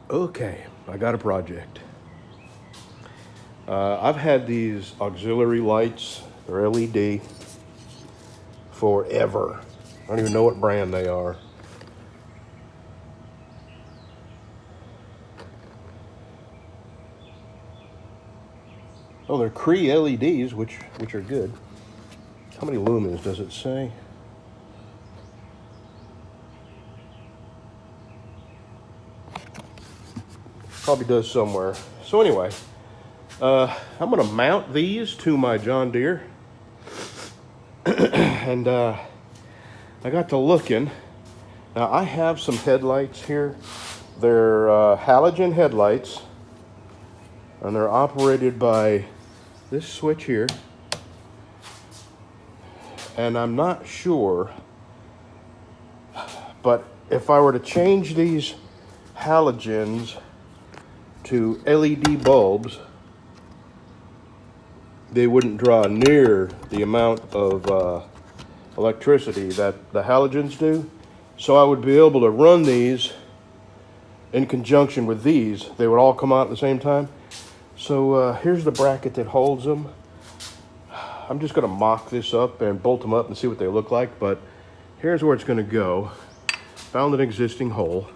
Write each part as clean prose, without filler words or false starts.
Okay, I got a project. I've had these auxiliary lights, they're LED, forever. I don't even know what brand they are. Oh, they're Cree LEDs, which are good. How many lumens does it say? Probably does somewhere. So anyway, I'm gonna mount these to my John Deere. And I got to looking. Now I have some headlights here. They're halogen headlights, and they're operated by this switch here. And I'm not sure, but if I were to change these halogens to LED bulbs, they wouldn't draw near the amount of electricity that the halogens do. So I would be able to run these in conjunction with these. They would all come out at the same time. So here's the bracket that holds them. I'm just gonna mock this up and bolt them up and see what they look like, but here's where it's gonna go. Found an existing hole.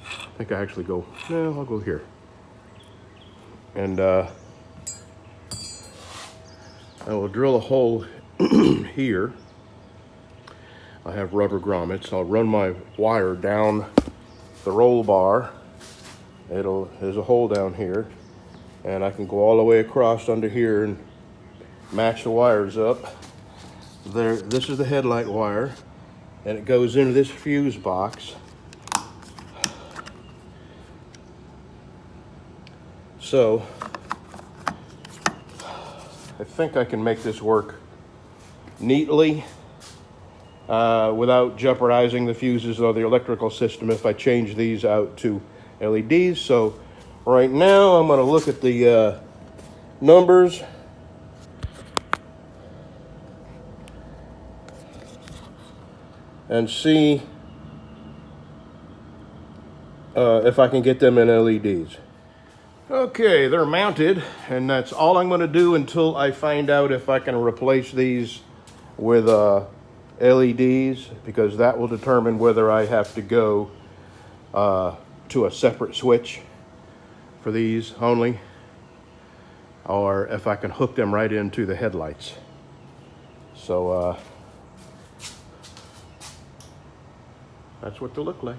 I think I actually go, no, I'll go here. And I will drill a hole here. I have rubber grommets. I'll run my wire down the roll bar. There's a hole down here, and I can go all the way across under here and match the wires up. There, this is the headlight wire, and it goes into this fuse box. So I think I can make this work neatly without jeopardizing the fuses or the electrical system if I change these out to LEDs. So right now I'm going to look at the numbers. And see if I can get them in LEDs. Okay, they're mounted, and that's all I'm going to do until I find out if I can replace these with LEDs, because that will determine whether I have to go to a separate switch for these only, or if I can hook them right into the headlights. So that's what they look like.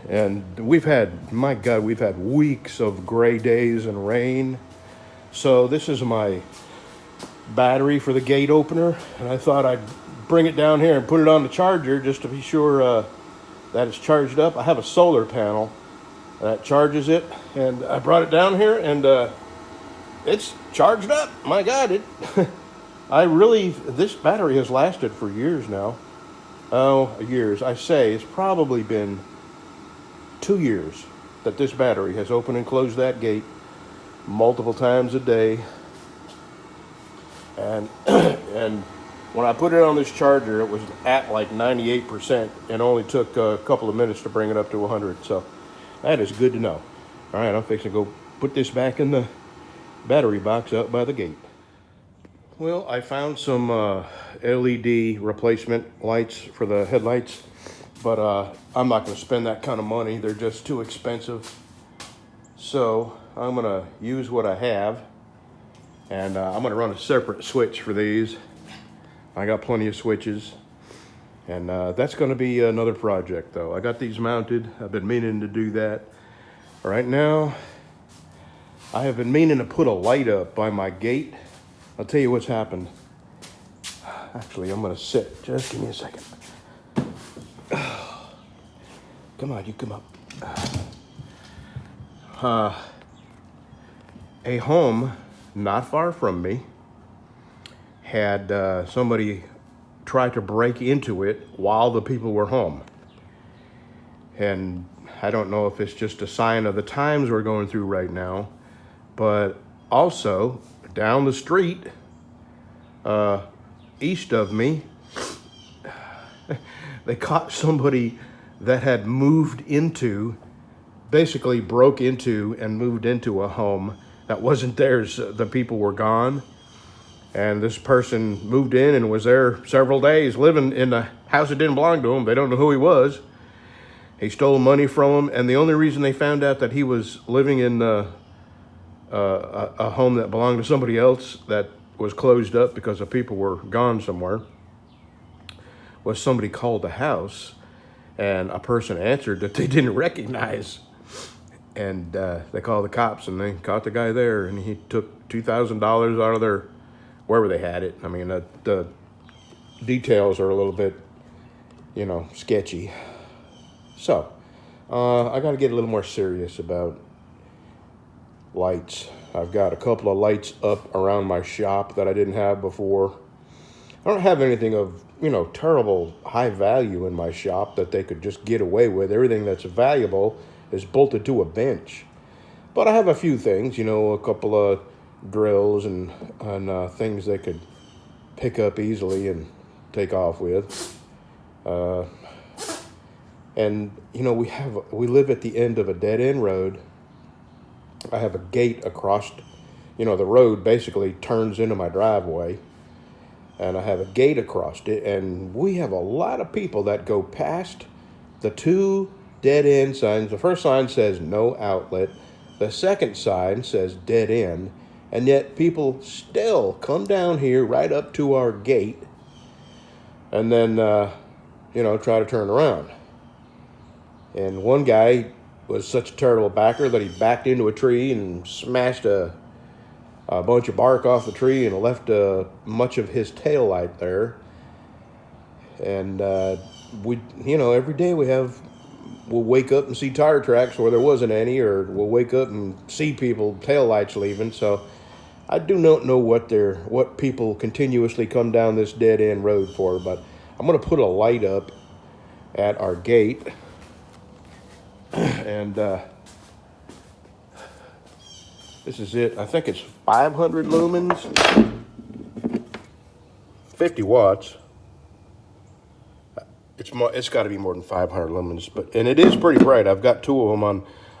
And we've had, my God, we've had weeks of gray days and rain. So this is my battery for the gate opener, and I thought I'd bring it down here and put it on the charger just to be sure that it's charged up. I have a solar panel that charges it, and I brought it down here, and it's charged up. My God, it this battery has lasted for years now. Oh, years. I say it's probably been 2 years that this battery has opened and closed that gate multiple times a day. And and when I put it on this charger, it was at like 98% and only took a couple of minutes to bring it up to 100. So that is good to know. All right, I'm fixing to go put this back in the battery box up by the gate. Well, I found some LED replacement lights for the headlights, but I'm not going to spend that kind of money. They're just too expensive. So I'm going to use what I have, and I'm going to run a separate switch for these. I got plenty of switches, and that's going to be another project, though. I got these mounted. I've been meaning to do that. Right now, I have been meaning to put a light up by my gate. I'll tell you what's happened. Actually, I'm going to sit. Just give me a second. Come on, you come up. A home not far from me had somebody try to break into it while the people were home. And I don't know if it's just a sign of the times we're going through right now, but also down the street, east of me, they caught somebody that had moved into, basically broke into and moved into a home that wasn't theirs. The people were gone. And this person moved in and was there several days living in the house that didn't belong to him. They don't know who he was. He stole money from them. And the only reason they found out that he was living in a home that belonged to somebody else that was closed up because the people were gone somewhere was somebody called the house and a person answered that they didn't recognize. And they called the cops and they caught the guy there, and he took $2,000 out of their, wherever they had it. I mean, the details are a little bit, sketchy. So, I got to get a little more serious about lights. I've got a couple of lights up around my shop that I didn't have before. I don't have anything of, terrible high value in my shop that they could just get away with. Everything that's valuable is bolted to a bench. But I have a few things, a couple of drills and things they could pick up easily and take off with. And we live at the end of a dead-end road. I have a gate across, the road basically turns into my driveway. And I have a gate across it, and we have a lot of people that go past the two dead-end signs. The first sign says no outlet. The second sign says dead end. And yet people still come down here right up to our gate and then, try to turn around. And one guy was such a terrible backer that he backed into a tree and smashed a bunch of bark off the tree and left much of his tail light there. And every day we'll wake up and see tire tracks where there wasn't any, or we'll wake up and see people tail lights leaving. So I do not know what people continuously come down this dead end road for, but I'm going to put a light up at our gate. And this is it. I think it's 500 lumens, 50 watts. It's got to be more than 500 lumens, and it is pretty bright. I've got two of them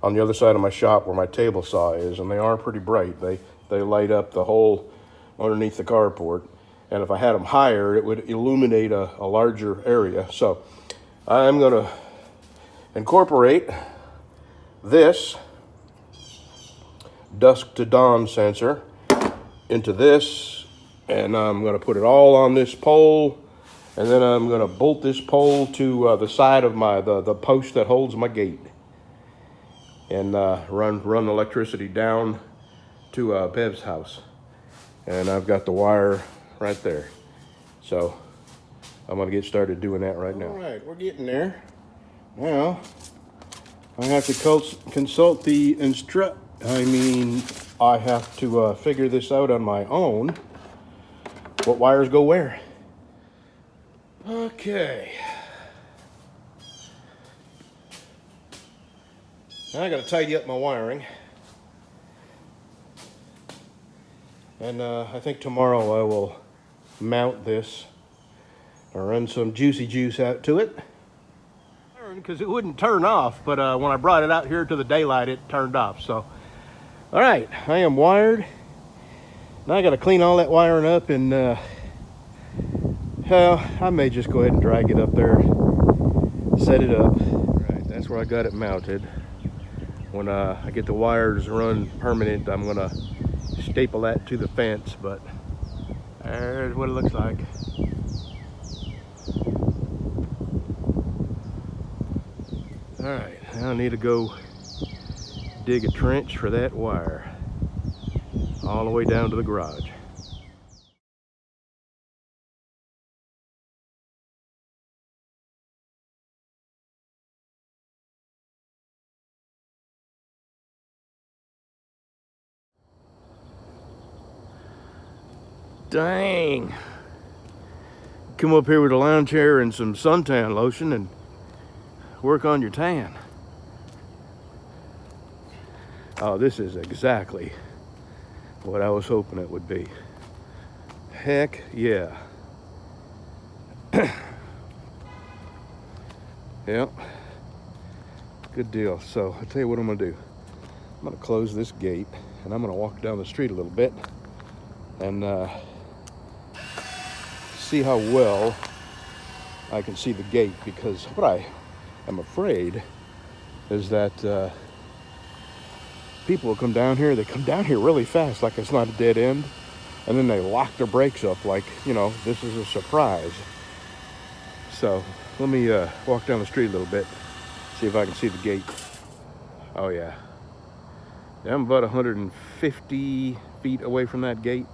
on the other side of my shop where my table saw is, and they are pretty bright. They light up the whole underneath the carport, and if I had them higher, it would illuminate a larger area. So I'm going to incorporate this dusk to dawn sensor into this, and I'm going to put it all on this pole, and then I'm going to bolt this pole to the side of the post that holds my gate, and run the electricity down to Bev's house. And I've got the wire right there, so I'm going to get started doing that right now. All right, we're getting there. Now I have to consult the I have to figure this out on my own. What wires go where? Okay. Now I got to tidy up my wiring. And I think tomorrow I will mount this or run some juicy juice out to it. Because it wouldn't turn off, but when I brought it out here to the daylight, it turned off. So, all right, I am wired. Now I got to clean all that wiring up, and I may just go ahead and drag it up there, set it up. All right, that's where I got it mounted. When I get the wires run permanent, I'm gonna staple that to the fence. But there's what it looks like. All right, now I need to go dig a trench for that wire all the way down to the garage. Dang. Come up here with a lounge chair and some suntan lotion and work on your tan. Oh, this is exactly what I was hoping it would be. Heck yeah. Yeah, good deal. So I'll tell you what I'm gonna do. I'm gonna close this gate and I'm gonna walk down the street a little bit and see how well I can see the gate, because what I am afraid is that people will come down here. They come down here really fast, like it's not a dead end, and then they lock their brakes up like, you know, this is a surprise. So let me walk down the street a little bit, see if I can see the gate. Oh yeah. I'm about 150 feet away from that gate,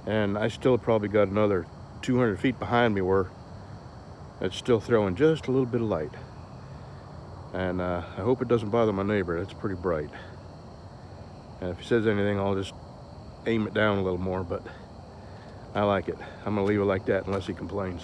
and I still probably got another 200 feet behind me where it's still throwing just a little bit of light. And I hope it doesn't bother my neighbor. It's pretty bright. And if he says anything, I'll just aim it down a little more, but I like it. I'm gonna leave it like that unless he complains.